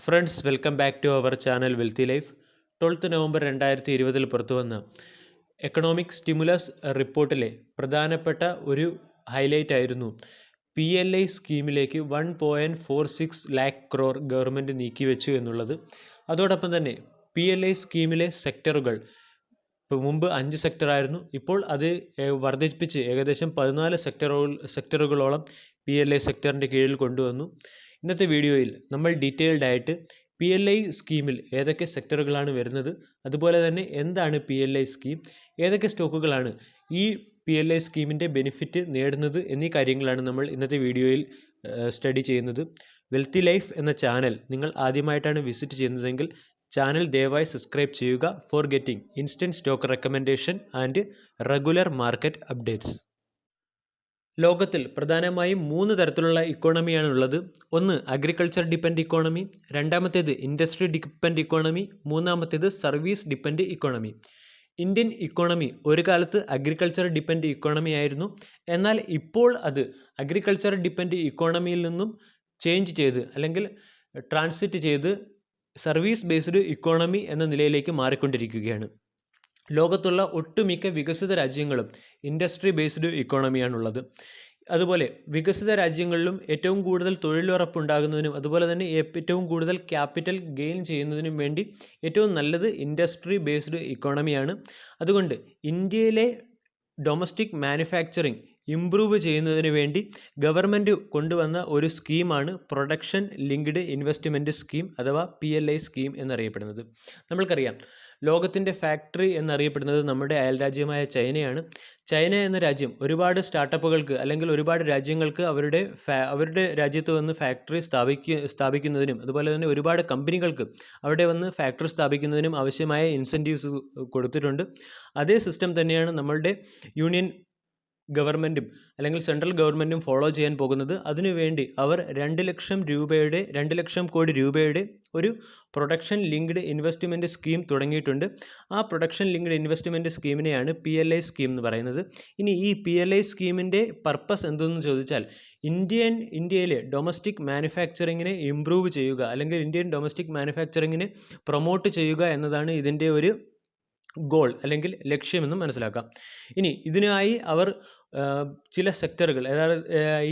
Friends welcome back to our channel wealthy life. 12 November 2020 പുറത്തു വന്ന economic stimulus റിപ്പോർട്ടിലെ പ്രധാനപ്പെട്ട ഒരു ഹൈലൈറ്റ് ആയിരുന്നു PLI സ്കീമിലേക്ക് 1.46 lakh crore ഗവൺമെൻറ് നീക്കിവെച്ചു എന്നുള്ളത്. അതോടൊപ്പം തന്നെ PLI സ്കീമിലെ സെക്ടറുകൾ ഇപ്പോൾ മുമ്പ് 5 സെക്ടറായിരുന്നു, ഇപ്പോൾ അത് വർദ്ധിപ്പിച്ച് ഏകദേശം 14 സെക്ടറുകളോളം PLI സെക്ടറിൻ്റെ കീഴിൽ കൊണ്ടുവന്നു. ഇന്നത്തെ വീഡിയോയിൽ നമ്മൾ ഡീറ്റെയിൽഡ് ആയിട്ട് PLI സ്കീമിൽ ഏതൊക്കെ സെക്ടറുകളാണ് വരുന്നത്, അതുപോലെ തന്നെ എന്താണ് PLI സ്കീം, ഏതൊക്കെ സ്റ്റോക്കുകളാണ് ഈ PLI സ്കീമിൻ്റെ ബെനിഫിറ്റ് നേടുന്നത് എന്നീ കാര്യങ്ങളാണ് നമ്മൾ ഇന്നത്തെ വീഡിയോയിൽ സ്റ്റഡി ചെയ്യുന്നത്. വെൽത്തി ലൈഫ് എന്ന ചാനൽ നിങ്ങൾ ആദ്യമായിട്ടാണ് വിസിറ്റ് ചെയ്യുന്നതെങ്കിൽ ചാനൽ ദയവായി സബ്സ്ക്രൈബ് ചെയ്യുക for getting instant stock recommendation and regular market updates. ലോകത്തിൽ പ്രധാനമായും 3 തരത്തിലുള്ള ഇക്കോണമിയാണ് ഉള്ളത്. ഒന്ന് അഗ്രികൾച്ചർ ഡിപ്പെൻഡ് ഇക്കോണമി, രണ്ടാമത്തേത് ഇൻഡസ്ട്രി ഡിപ്പെൻഡ് ഇക്കോണമി, മൂന്നാമത്തേത് service depend economy. Indian economy ഒരു കാലത്ത് അഗ്രികൾച്ചർ ഡിപ്പെൻഡ് ഇക്കോണമി ആയിരുന്നു. എന്നാൽ ഇപ്പോൾ അത് അഗ്രികൾച്ചർ ഡിപ്പെൻഡ് ഇക്കോണമിയിൽ നിന്നും ചേഞ്ച് ചെയ്ത് അല്ലെങ്കിൽ ട്രാൻസിറ്റ് ചെയ്ത് സർവീസ് ബേസ്ഡ് ഇക്കോണമി എന്ന നിലയിലേക്ക് മാറിക്കൊണ്ടിരിക്കുകയാണ്. ലോകത്തുള്ള ഒട്ടുമിക്ക വികസിത രാജ്യങ്ങളും ഇൻഡസ്ട്രി ബേസ്ഡ് ഇക്കോണമിയാണുള്ളത്. അതുപോലെ വികസിത രാജ്യങ്ങളിലും ഏറ്റവും കൂടുതൽ തൊഴിലുറപ്പുണ്ടാകുന്നതിനും അതുപോലെ തന്നെ ഏറ്റവും കൂടുതൽ ക്യാപിറ്റൽ ഗെയിൻ ചെയ്യുന്നതിനും വേണ്ടി ഏറ്റവും നല്ലത് ഇൻഡസ്ട്രി ബേസ്ഡ് ഇക്കോണമിയാണ്. അതുകൊണ്ട് ഇന്ത്യയിലെ ഡൊമസ്റ്റിക് മാനുഫാക്ചറിങ് ഇംപ്രൂവ് ചെയ്യുന്നതിന് വേണ്ടി ഗവൺമെൻറ് കൊണ്ടുവന്ന ഒരു സ്കീമാണ് പ്രൊഡക്ഷൻ ലിങ്ക്ഡ് ഇൻവെസ്റ്റ്മെൻറ്റ് സ്കീം അഥവാ PLI സ്കീം എന്നറിയപ്പെടുന്നത്. നമ്മൾക്കറിയാം, ലോകത്തിൻ്റെ ഫാക്ടറി എന്നറിയപ്പെടുന്നത് നമ്മുടെ അയൽരാജ്യമായ ചൈനയാണ്. ചൈന എന്ന രാജ്യം ഒരുപാട് സ്റ്റാർട്ടപ്പുകൾക്ക് അല്ലെങ്കിൽ ഒരുപാട് രാജ്യങ്ങൾക്ക് അവരുടെ രാജ്യത്ത് വന്ന് ഫാക്ടറി സ്ഥാപിക്കുന്നതിനും അതുപോലെ തന്നെ ഒരുപാട് കമ്പനികൾക്ക് അവിടെ വന്ന് ഫാക്ടറി സ്ഥാപിക്കുന്നതിനും ആവശ്യമായ ഇൻസെൻറ്റീവ്സ് കൊടുത്തിട്ടുണ്ട്. അതേ സിസ്റ്റം തന്നെയാണ് നമ്മളുടെ യൂണിയൻ ഗവൺമെൻറ്റും അല്ലെങ്കിൽ സെൻട്രൽ ഗവൺമെൻറ്റും ഫോളോ ചെയ്യാൻ പോകുന്നത്. അതിനുവേണ്ടി അവർ 2 ലക്ഷം കോടി രൂപയുടെ ഒരു പ്രൊഡക്ഷൻ ലിങ്ക്ഡ് ഇൻവെസ്റ്റ്മെൻറ്റ് സ്കീം തുടങ്ങിയിട്ടുണ്ട്. ആ പ്രൊഡക്ഷൻ ലിങ്ക്ഡ് ഇൻവെസ്റ്റ്മെൻറ്റ് സ്കീമിനെയാണ് PLI സ്കീം എന്ന് പറയുന്നത്. ഇനി ഈ PLI സ്കീമിൻ്റെ പർപ്പസ് എന്തെന്ന് ചോദിച്ചാൽ ഇന്ത്യയിലെ ഡൊമസ്റ്റിക് മാനുഫാക്ചറിങ്ങിനെ ഇംപ്രൂവ് ചെയ്യുക അല്ലെങ്കിൽ ഇന്ത്യൻ ഡൊമസ്റ്റിക് മാനുഫാക്ചറിങ്ങിനെ പ്രൊമോട്ട് ചെയ്യുക എന്നതാണ് ഇതിൻ്റെ ഒരു ഗോൾ അല്ലെങ്കിൽ ലക്ഷ്യമെന്നും മനസ്സിലാക്കാം. ഇനി ഇതിനായി അവർ ചില സെക്ടറുകൾ, അതായത്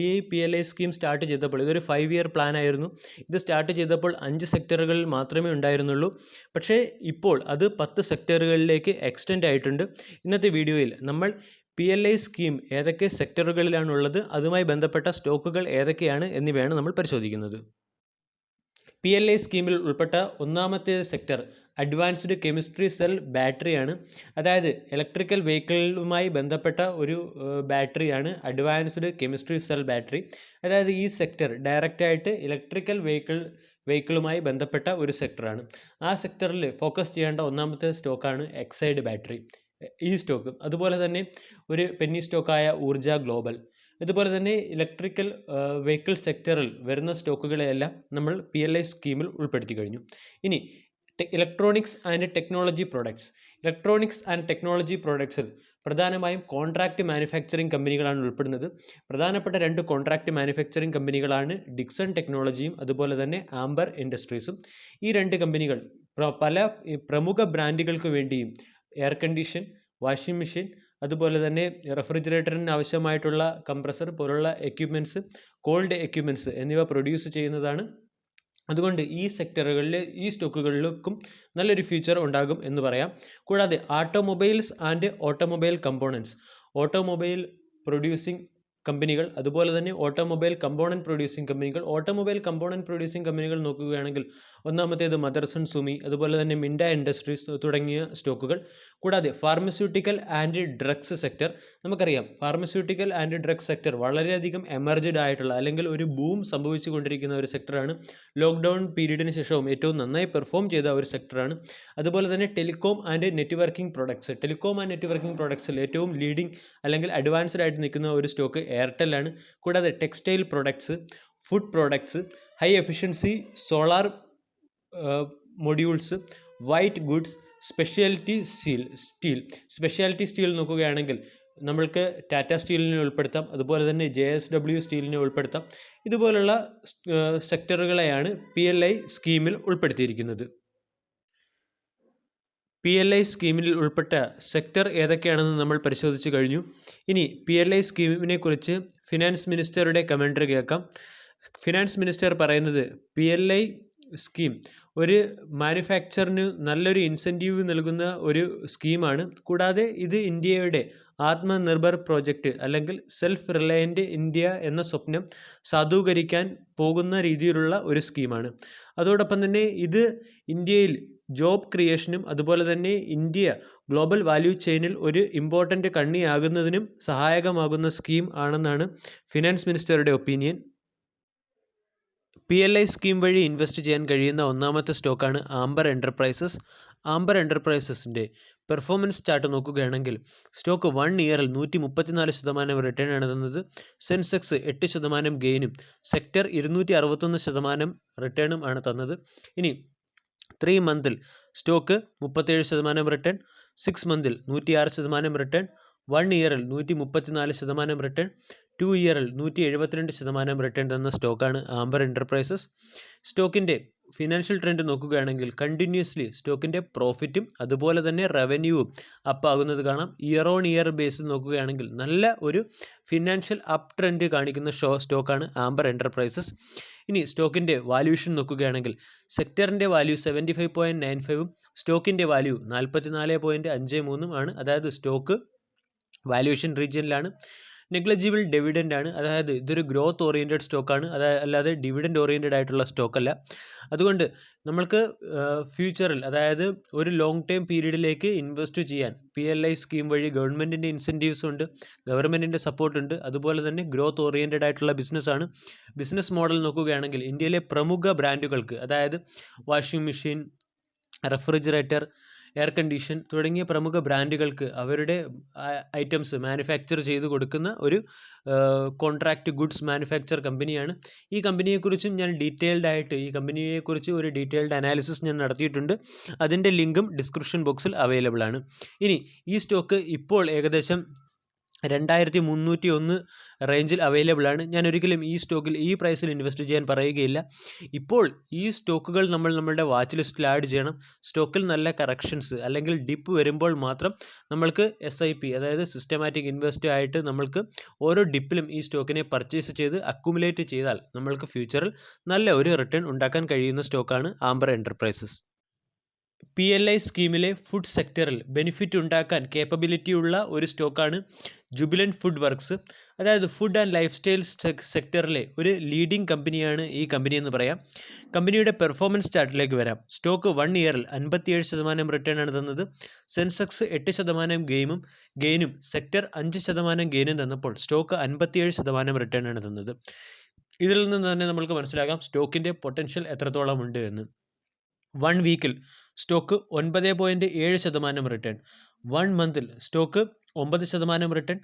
ഈ PLI സ്കീം സ്റ്റാർട്ട് ചെയ്തപ്പോൾ ഇതൊരു 5 year പ്ലാൻ ആയിരുന്നു. ഇത് സ്റ്റാർട്ട് ചെയ്തപ്പോൾ 5 സെക്ടറുകളിൽ മാത്രമേ ഉണ്ടായിരുന്നുള്ളൂ. പക്ഷേ ഇപ്പോൾ അത് 10 സെക്ടറുകളിലേക്ക് എക്സ്റ്റെൻഡ് ആയിട്ടുണ്ട്. ഇന്നത്തെ വീഡിയോയിൽ നമ്മൾ PLI സ്കീം ഏതൊക്കെ സെക്ടറുകളിലാണുള്ളത്, അതുമായി ബന്ധപ്പെട്ട സ്റ്റോക്കുകൾ ഏതൊക്കെയാണ് എന്നിവയാണ് നമ്മൾ പരിശോധിക്കുന്നത്. PLI സ്കീമിൽ ഉൾപ്പെട്ട ഒന്നാമത്തെ സെക്ടർ അഡ്വാൻസ്ഡ് കെമിസ്ട്രി സെൽ ബാറ്ററിയാണ്. അതായത് ഇലക്ട്രിക്കൽ വെഹിക്കിളുമായി ബന്ധപ്പെട്ട ഒരു ബാറ്ററിയാണ് അഡ്വാൻസ്ഡ് കെമിസ്ട്രി സെൽ ബാറ്ററി. അതായത് ഈ സെക്ടർ ഡയറക്റ്റായിട്ട് ഇലക്ട്രിക്കൽ വെഹിക്കിളുമായി ബന്ധപ്പെട്ട ഒരു സെക്ടറാണ്. ആ സെക്ടറിൽ ഫോക്കസ് ചെയ്യേണ്ട ഒന്നാമത്തെ സ്റ്റോക്കാണ് എക്സൈഡ് ബാറ്ററി, ഈ സ്റ്റോക്ക്. അതുപോലെ തന്നെ ഒരു പെന്നി സ്റ്റോക്കായ ഊർജ ഗ്ലോബൽ. ഇതുപോലെ തന്നെ ഇലക്ട്രിക്കൽ വെഹിക്കിൾ സെക്ടറിൽ വരുന്ന സ്റ്റോക്കുകളെയെല്ലാം നമ്മൾ PLI സ്കീമിൽ ഉൾപ്പെടുത്തി കഴിഞ്ഞു. ഇനി ഇലക്ട്രോണിക്സ് ആൻഡ് ടെക്നോളജി പ്രോഡക്ട്സിൽ പ്രധാനമായും കോൺട്രാക്റ്റ് മാനുഫാക്ചറിങ് കമ്പനികളാണ് ഉൾപ്പെടുന്നത്. പ്രധാനപ്പെട്ട 2 കോൺട്രാക്റ്റ് മാനുഫാക്ചറിങ് കമ്പനികളാണ് ഡിക്സൺ ടെക്നോളജിയും അതുപോലെ തന്നെ ആംബർ ഇൻഡസ്ട്രീസും. ഈ 2 കമ്പനികൾ പല പ്രമുഖ ബ്രാൻഡുകൾക്ക് വേണ്ടിയും എയർ കണ്ടീഷൻ, വാഷിംഗ് മെഷീൻ, അതുപോലെ തന്നെ റെഫ്രിജറേറ്ററിന് ആവശ്യമായിട്ടുള്ള കംപ്രസർ പോലുള്ള എക്യുപ്മെൻറ്റ്സ്, കോൾഡ് എക്യുപ്മെൻറ്റ്സ് എന്നിവ പ്രൊഡ്യൂസ് ചെയ്യുന്നതാണ്. അതുകൊണ്ട് ഈ സെക്ടറുകളിൽ ഈ സ്റ്റോക്കുകളിലേക്കും നല്ലൊരു ഫ്യൂച്ചർ ഉണ്ടാകും എന്ന് പറയാം. കൂടാതെ automobiles and automobile components, automobile producing കമ്പനികൾ, അതുപോലെ തന്നെ ഓട്ടോമൊബൈൽ കമ്പോണൻറ്റ് പ്രൊഡ്യൂസിംഗ് കമ്പനികൾ നോക്കുകയാണെങ്കിൽ ഒന്നാമത്തേത് മദർസൺ സുമി, അതുപോലെ തന്നെ മിൻഡ ഇൻഡസ്ട്രീസ് തുടങ്ങിയ സ്റ്റോക്കുകൾ. കൂടാതെ ഫാർമസ്യൂട്ടിക്കൽ ആൻഡ് ഡ്രഗ്സ് സെക്ടർ, നമുക്കറിയാം ഫാർമസ്യൂട്ടിക്കൽ ആൻഡ് ഡ്രഗ്സ് സെക്ടർ വളരെയധികം എമർജ്ഡ് ആയിട്ടുള്ള അല്ലെങ്കിൽ ഒരു ബൂം സംഭവിച്ചു കൊണ്ടിരിക്കുന്ന ഒരു സെക്ടറാണ്. ലോക്ക്ഡൗൺ പീരീഡിന് ശേഷവും ഏറ്റവും നന്നായി പെർഫോം ചെയ്ത ഒരു സെക്ടറാണ്. അതുപോലെ തന്നെ ടെലികോം ആൻഡ് നെറ്റ്വർക്കിംഗ് പ്രൊഡക്ട്സിൽ ഏറ്റവും ലീഡിംഗ് അല്ലെങ്കിൽ അഡ്വാൻസ്ഡ് ആയിട്ട് നിൽക്കുന്ന ഒരു സ്റ്റോക്ക് എയർടെൽ ആണ്. കൂടാതെ textile products, food products, high efficiency solar modules, white goods, speciality steel നോക്കുകയാണെങ്കിൽ നമ്മൾക്ക് ടാറ്റ സ്റ്റീലിനെ ഉൾപ്പെടുത്താം, അതുപോലെ തന്നെ JSW സ്റ്റീലിനെ ഉൾപ്പെടുത്താം. ഇതുപോലുള്ള സെക്ടറുകളെയാണ് PLI സ്കീമിൽ ഉൾപ്പെടുത്തിയിരിക്കുന്നത്. PLI സ്കീമിൽ ഉൾപ്പെട്ട സെക്ടർ ഏതൊക്കെയാണെന്ന് നമ്മൾ പരിശോധിച്ച് കഴിഞ്ഞു. ഇനി PLI സ്കീമിനെ കുറിച്ച് ഫിനാൻസ് മിനിസ്റ്ററുടെ കമൻട്രി കേൾക്കാം. ഫിനാൻസ് മിനിസ്റ്റർ പറയുന്നത് PLI സ്കീം ഒരു മാനുഫാക്ചറിന് നല്ലൊരു ഇൻസെൻറ്റീവ് നൽകുന്ന ഒരു സ്കീമാണ്. കൂടാതെ ഇത് ഇന്ത്യയുടെ ആത്മനിർഭർ പ്രോജക്റ്റ് അല്ലെങ്കിൽ സെൽഫ് റിലയൻറ്റ് ഇന്ത്യ എന്ന സ്വപ്നം സാധൂകരിക്കാൻ പോകുന്ന രീതിയിലുള്ള ഒരു സ്കീമാണ്. അതോടൊപ്പം തന്നെ ഇത് ഇന്ത്യയിൽ ജോബ് ക്രിയേഷനും അതുപോലെ തന്നെ ഇന്ത്യ ഗ്ലോബൽ വാല്യൂ ചെയിനിൽ ഒരു ഇമ്പോർട്ടൻ്റ് കണ്ണിയാകുന്നതിനും സഹായകമാകുന്ന സ്കീം ആണെന്നാണ് ഫിനാൻസ് മിനിസ്റ്ററുടെ ഒപ്പീനിയൻ. PLI സ്കീം വഴി ഇൻവെസ്റ്റ് ചെയ്യാൻ കഴിയുന്ന ഒന്നാമത്തെ സ്റ്റോക്കാണ് ആംബർ എൻ്റർപ്രൈസസ്. ആംബർ എൻ്റർപ്രൈസസിൻ്റെ പെർഫോമൻസ് ചാർട്ട് നോക്കുകയാണെങ്കിൽ സ്റ്റോക്ക് 1 ഇയറിൽ 134% റിട്ടേൺ ആണ് തന്നത്. സെൻസെക്സ് 8% ഗെയിനും സെക്ടർ 261% റിട്ടേണും ആണ് തന്നത്. ഇനി 3 മന്തിൽ സ്റ്റോക്ക് 37% റിട്ടേൺ, 6 മന്തിൽ 106% റിട്ടേൺ, 1 ഇയറിൽ 134% റിട്ടേൺ, 2 ഇയറിൽ 172% റിട്ടേൺ തന്ന സ്റ്റോക്കാണ് ആംബർ എൻ്റർപ്രൈസസ്. സ്റ്റോക്കിൻ്റെ ഫിനാൻഷ്യൽ ട്രെൻഡ് നോക്കുകയാണെങ്കിൽ കണ്ടിന്യൂസ്ലി സ്റ്റോക്കിൻ്റെ പ്രോഫിറ്റും അതുപോലെ തന്നെ റവന്യൂവും അപ്പാകുന്നത് കാണാം. ഇയർ ഓൺ ഇയർ ബേസിൽ നോക്കുകയാണെങ്കിൽ നല്ല ഒരു ഫിനാൻഷ്യൽ അപ്പ് ട്രെൻഡ് കാണിക്കുന്ന സ്റ്റോക്കാണ് ആംബർ എൻ്റർപ്രൈസസ്. ഇനി സ്റ്റോക്കിൻ്റെ വാല്യൂഷൻ നോക്കുകയാണെങ്കിൽ സെക്ടറിൻ്റെ വാല്യൂ 75.95ഉം സ്റ്റോക്കിൻ്റെ വാല്യൂ 44.53 ആണ്. അതായത് സ്റ്റോക്ക് വാല്യൂഷൻ റീജിയനിലാണ്. നെഗ്ലജിബിൾ ഡിവിഡൻ്റ് ആണ്, അതായത് ഇതൊരു ഗ്രോത്ത് ഓറിയൻറ്റഡ് സ്റ്റോക്കാണ്, അല്ലാതെ ഡിവിഡൻ്റ് ഓറിയൻറ്റഡ് ആയിട്ടുള്ള സ്റ്റോക്കല്ല. അതുകൊണ്ട് നമ്മൾക്ക് ഫ്യൂച്ചറിൽ അതായത് ഒരു ലോങ് ടൈം പീരീഡിലേക്ക് ഇൻവെസ്റ്റ് ചെയ്യാൻ PLI സ്കീം വഴി ഗവൺമെൻറ്റിൻ്റെ ഇൻസെൻറ്റീവ്സ് ഉണ്ട്, ഗവൺമെൻറ്റിൻ്റെ സപ്പോർട്ടുണ്ട്, അതുപോലെ തന്നെ ഗ്രോത്ത് ഓറിയൻറ്റഡ് ആയിട്ടുള്ള ബിസിനസ്സാണ്. ബിസിനസ് മോഡൽ നോക്കുകയാണെങ്കിൽ ഇന്ത്യയിലെ പ്രമുഖ ബ്രാൻഡുകൾക്ക് അതായത് washing machine, refrigerator, air condition തുടങ്ങിയ പ്രമുഖ ബ്രാൻഡുകൾക്ക് അവരുടെ ഐറ്റംസ് മാനുഫാക്ചർ ചെയ്ത് കൊടുക്കുന്ന ഒരു കോൺട്രാക്റ്റ് ഗുഡ്സ് മാനുഫാക്ചർ കമ്പനിയാണ്. ഈ കമ്പനിയെക്കുറിച്ചും ഞാൻ ഈ കമ്പനിയെക്കുറിച്ച് ഒരു ഡീറ്റെയിൽഡ് അനാലിസിസ് ഞാൻ നടത്തിയിട്ടുണ്ട്. അതിൻ്റെ ലിങ്കും ഡിസ്ക്രിപ്ഷൻ ബോക്സിൽ അവൈലബിൾ ആണ്. ഇനി ഈ സ്റ്റോക്ക് ഇപ്പോൾ ഏകദേശം 2301 റേഞ്ചിൽ അവൈലബിൾ ആണ്. ഞാൻ ഒരിക്കലും ഈ സ്റ്റോക്കിൽ ഈ പ്രൈസിൽ ഇൻവെസ്റ്റ് ചെയ്യാൻ പറയുകയില്ല. ഇപ്പോൾ ഈ സ്റ്റോക്കുകൾ നമ്മളുടെ വാച്ച് ലിസ്റ്റിൽ ആഡ് ചെയ്യണം. സ്റ്റോക്കിൽ നല്ല കറക്ഷൻസ് അല്ലെങ്കിൽ ഡിപ്പ് വരുമ്പോൾ മാത്രം നമ്മൾക്ക് SIP അതായത് സിസ്റ്റമാറ്റിക് ഇൻവെസ്റ്റ് ആയിട്ട് നമ്മൾക്ക് ഓരോ ഡിപ്പിലും ഈ സ്റ്റോക്കിനെ പർച്ചേസ് ചെയ്ത് അക്യുമുലേറ്റ് ചെയ്താൽ നമ്മൾക്ക് ഫ്യൂച്ചറിൽ നല്ല ഒരു റിട്ടേൺ ഉണ്ടാക്കാൻ കഴിയുന്ന സ്റ്റോക്കാണ് ആംബർ എൻ്റർപ്രൈസസ്. PLI സ്കീമിലെ ഫുഡ് സെക്ടറിൽ ബെനിഫിറ്റ് ഉണ്ടാക്കാൻ കേപ്പബിലിറ്റിയുള്ള ഒരു സ്റ്റോക്കാണ് ജുബിലൻറ്റ് ഫുഡ് വർക്ക്സ്. അതായത് ഫുഡ് ആൻഡ് ലൈഫ് സ്റ്റൈൽ സെക്ടറിലെ ഒരു ലീഡിംഗ് കമ്പനിയാണ് ഈ കമ്പനി എന്ന് പറയാം. കമ്പനിയുടെ പെർഫോമൻസ് ചാർട്ടിലേക്ക് വരാം. സ്റ്റോക്ക് 1 ഇയറിൽ 57% റിട്ടേൺ ആണ് തന്നത്. സെൻസെക്സ് 8% ഗെയിനും സെക്ടർ 5% ഗെയിനും തന്നപ്പോൾ സ്റ്റോക്ക് 57% റിട്ടേൺ ആണ് തന്നത്. ഇതിൽ നിന്ന് തന്നെ നമുക്ക് മനസ്സിലാക്കാം സ്റ്റോക്കിൻ്റെ പൊട്ടൻഷ്യൽ എത്രത്തോളം ഉണ്ട് എന്ന്. 1 വീക്കിൽ സ്റ്റോക്ക് 9.7% റിട്ടേൺ, 1 മന്തിൽ സ്റ്റോക്ക് 9% റിട്ടേൺ,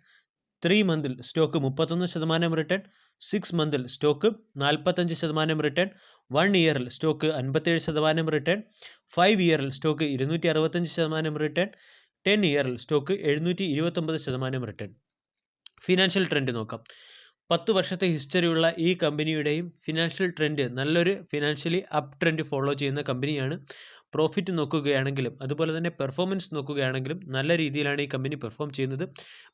3 മന്തിൽ സ്റ്റോക്ക് 31% റിട്ടേൺ, 6 മന്തിൽ സ്റ്റോക്ക് 45% റിട്ടേൺ, 1 ഇയറിൽ സ്റ്റോക്ക് 57% റിട്ടേൺ, 5 ഇയറിൽ സ്റ്റോക്ക് 265% റിട്ടേൺ, 10 ഇയറിൽ സ്റ്റോക്ക് 729% റിട്ടേൺ. ഫിനാൻഷ്യൽ ട്രെൻഡ് നോക്കാം. 10 വർഷത്തെ ഹിസ്റ്ററിയുള്ള ഈ കമ്പനിയുടെയും ഫിനാൻഷ്യൽ ട്രെൻഡ് നല്ലൊരു ഫിനാൻഷ്യലി അപ്പ് ട്രെൻഡ് ഫോളോ ചെയ്യുന്ന കമ്പനിയാണ്. പ്രോഫിറ്റ് നോക്കുകയാണെങ്കിലും അതുപോലെ തന്നെ പെർഫോമൻസ് നോക്കുകയാണെങ്കിലും നല്ല രീതിയിലാണ് ഈ കമ്പനി പെർഫോം ചെയ്യുന്നത്.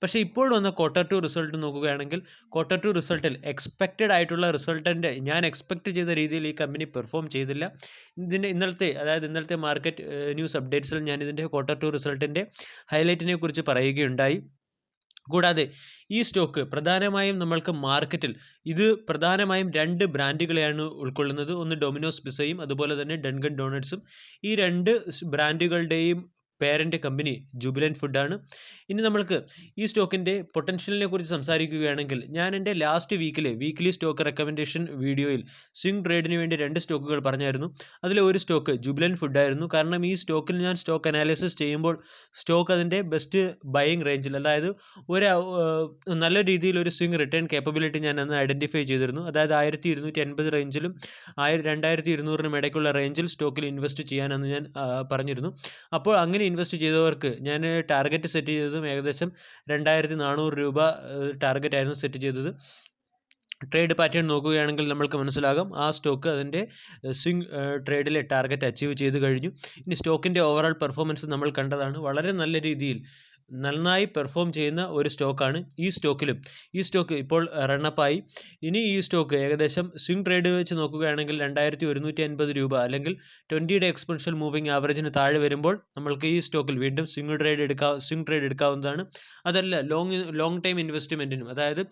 പക്ഷേ ഇപ്പോൾ വന്ന Q2 റിസൾട്ട് നോക്കുകയാണെങ്കിൽ Q2 റിസൾട്ടിൽ എക്സ്പെക്റ്റഡ് ആയിട്ടുള്ള റിസൾട്ടിൻ്റെ ഞാൻ എക്സ്പെക്റ്റ് ചെയ്ത രീതിയിൽ ഈ കമ്പനി പെർഫോം ചെയ്തില്ല. ഇന്നലത്തെ മാർക്കറ്റ് ന്യൂസ് അപ്ഡേറ്റ്സിൽ ഞാൻ ഇതിൻ്റെ Q2 റിസൾട്ടിൻ്റെ ഹൈലൈറ്റിനെ കുറിച്ച് പറയുകയുണ്ടായി. കൂടാതെ ഈ സ്റ്റോക്ക് പ്രധാനമായും നമ്മൾക്ക് മാർക്കറ്റിൽ ഇത് പ്രധാനമായും 2 ബ്രാൻഡുകളെയാണ് ഉൾക്കൊള്ളുന്നത്. ഒന്ന് ഡൊമിനോസ് പിസയും അതുപോലെ തന്നെ ഡങ്കൻ ഡോണറ്റ്സും. ഈ 2 ബ്രാൻഡുകളുടെയും പേരൻ്റ് കമ്പനി ജുബിലൻറ്റ് ഫുഡാണ്. ഇനി നമ്മൾക്ക് ഈ സ്റ്റോക്കിൻ്റെ പൊട്ടൻഷ്യലിനെ കുറിച്ച് സംസാരിക്കുകയാണെങ്കിൽ ഞാൻ എൻ്റെ ലാസ്റ്റ് വീക്കിലി സ്റ്റോക്ക് റെക്കമെൻഡേഷൻ വീഡിയോയിൽ സ്വിംഗ് ട്രേഡിന് വേണ്ടി 2 സ്റ്റോക്കുകൾ പറഞ്ഞായിരുന്നു. അതിലെ ഒരു സ്റ്റോക്ക് ജുബിലൻറ്റ് ഫുഡായിരുന്നു. കാരണം ഈ സ്റ്റോക്കിൽ ഞാൻ സ്റ്റോക്ക് അനാലിസിസ് ചെയ്യുമ്പോൾ സ്റ്റോക്ക് അതിൻ്റെ ബെസ്റ്റ് ബൈയിങ് റേഞ്ചിൽ, അതായത് നല്ല രീതിയിൽ ഒരു സ്വിംഗ് റിട്ടേൺ കേപ്പബിലിറ്റി ഞാൻ അന്ന് ഐഡൻറ്റിഫൈ ചെയ്തിരുന്നു. അതായത് 1250 റേഞ്ചിലും 2200 ഇടയ്ക്കുള്ള റേഞ്ചിൽ സ്റ്റോക്കിൽ ഇൻവെസ്റ്റ് ചെയ്യാനെന്ന് ഞാൻ പറഞ്ഞിരുന്നു. അപ്പോൾ അങ്ങനെ ഇൻവെസ്റ്റ് ചെയ്തവർക്ക് ഞാൻ ടാർഗറ്റ് സെറ്റ് ചെയ്തതും ഏകദേശം 2400 രൂപ ടാർഗറ്റായിരുന്നു സെറ്റ് ചെയ്തത്. ട്രേഡ് പാറ്റേൺ നോക്കുകയാണെങ്കിൽ നമ്മൾക്ക് മനസ്സിലാകും ആ സ്റ്റോക്ക് അതിൻ്റെ സ്വിംഗ് ട്രേഡിലെ ടാർഗറ്റ് അച്ചീവ് ചെയ്ത് കഴിഞ്ഞു. ഇനി സ്റ്റോക്കിൻ്റെ ഓവറോൾ പെർഫോമൻസ് നമ്മൾ കണ്ടതാണ്. വളരെ നല്ല രീതിയിൽ നന്നായി പെർഫോം ചെയ്യുന്ന ഒരു സ്റ്റോക്കാണ് ഈ സ്റ്റോക്ക് ഇപ്പോൾ റണ്ണപ്പായി. ഇനി ഈ സ്റ്റോക്ക് ഏകദേശം സ്വിംഗ് ട്രേഡ് വെച്ച് നോക്കുകയാണെങ്കിൽ 2150 രൂപ അല്ലെങ്കിൽ 20-യുടെ എക്സ്പെൻഷ്യൽ മൂവിങ് ആവറേജിന് താഴെ വരുമ്പോൾ നമ്മൾക്ക് ഈ സ്റ്റോക്കിൽ വീണ്ടും സ്വിംഗ് ട്രേഡ് എടുക്കാവുന്നതാണ്. അതല്ല ലോങ് ടൈം ഇൻവെസ്റ്റ്മെൻറ്റിനും, അതായത്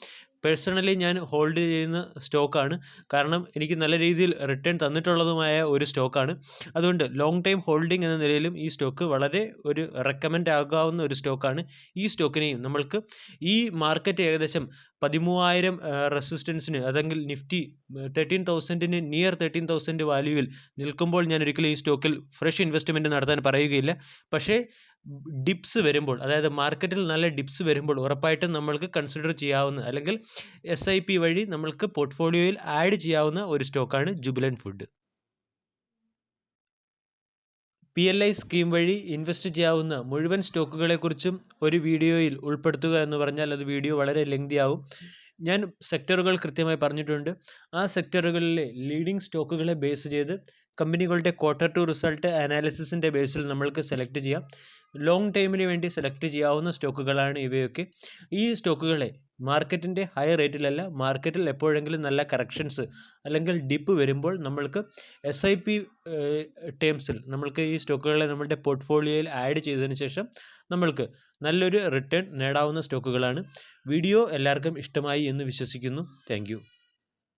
പേഴ്സണലി ഞാൻ ഹോൾഡ് ചെയ്യുന്ന സ്റ്റോക്കാണ്, കാരണം എനിക്ക് നല്ല രീതിയിൽ റിട്ടേൺ തന്നിട്ടുള്ളതുമായ ഒരു സ്റ്റോക്കാണ്. അതുകൊണ്ട് ലോങ് ടൈം ഹോൾഡിംഗ് എന്ന നിലയിലും ഈ സ്റ്റോക്ക് വളരെ ഒരു റെക്കമെൻഡ് ആകാവുന്ന ഒരു സ്റ്റോക്കാണ്. ഈ സ്റ്റോക്കിനെയും നമ്മൾക്ക് ഈ മാർക്കറ്റ് ഏകദേശം 13,000 റെസിസ്റ്റൻസിന്, അതെങ്കിൽ നിഫ്റ്റി 13,000-ന് നിയർ 13,000 വാല്യൂവിൽ നിൽക്കുമ്പോൾ ഞാൻ ഒരിക്കലും ഈ സ്റ്റോക്കിൽ ഫ്രഷ് ഇൻവെസ്റ്റ്മെൻറ്റ് നടത്താൻ പറയുകയില്ല. പക്ഷേ ഡിപ്സ് വരുമ്പോൾ, അതായത് മാർക്കറ്റിൽ നല്ല ഡിപ്സ് വരുമ്പോൾ ഉറപ്പായിട്ടും നമ്മൾക്ക് കൺസിഡർ ചെയ്യാവുന്ന, അല്ലെങ്കിൽ SIP വഴി നമ്മൾക്ക് പോർട്ട്ഫോളിയോയിൽ ആഡ് ചെയ്യാവുന്ന ഒരു സ്റ്റോക്കാണ് ജുബിലൻറ്റ് ഫുഡ്. PLI സ്കീം വഴി ഇൻവെസ്റ്റ് ചെയ്യാവുന്ന മുഴുവൻ സ്റ്റോക്കുകളെക്കുറിച്ചും ഒരു വീഡിയോയിൽ ഉൾപ്പെടുത്തുക എന്ന് പറഞ്ഞാൽ അത് വീഡിയോ വളരെ ലെങ്തി ആവും. ഞാൻ സെക്ടറുകൾ കൃത്യമായി പറഞ്ഞിട്ടുണ്ട്. ആ സെക്ടറുകളിലെ ലീഡിംഗ് സ്റ്റോക്കുകളെ ബേസ് ചെയ്ത് കമ്പനികളുടെ Q2 റിസൾട്ട് അനാലിസിസിൻ്റെ ബേസിൽ നമ്മൾക്ക് സെലക്ട് ചെയ്യാം. ലോങ് ടൈമിന് വേണ്ടി സെലക്ട് ചെയ്യാവുന്ന സ്റ്റോക്കുകളാണ് ഇവയൊക്കെ. ഈ സ്റ്റോക്കുകളെ മാർക്കറ്റിൻ്റെ ഹൈ റേറ്റിലല്ല, മാർക്കറ്റിൽ എപ്പോഴെങ്കിലും നല്ല കറക്ഷൻസ് അല്ലെങ്കിൽ ഡിപ്പ് വരുമ്പോൾ നമ്മൾക്ക് SIP ടേംസിൽ നമ്മൾക്ക് ഈ സ്റ്റോക്കുകളെ നമ്മളുടെ പോർട്ട്ഫോളിയോയിൽ ആഡ് ചെയ്തതിന് ശേഷം നമ്മൾക്ക് നല്ലൊരു റിട്ടേൺ നേടാവുന്ന സ്റ്റോക്കുകളാണ്. വീഡിയോ എല്ലാവർക്കും ഇഷ്ടമായി എന്ന് വിശ്വസിക്കുന്നു. Thank you.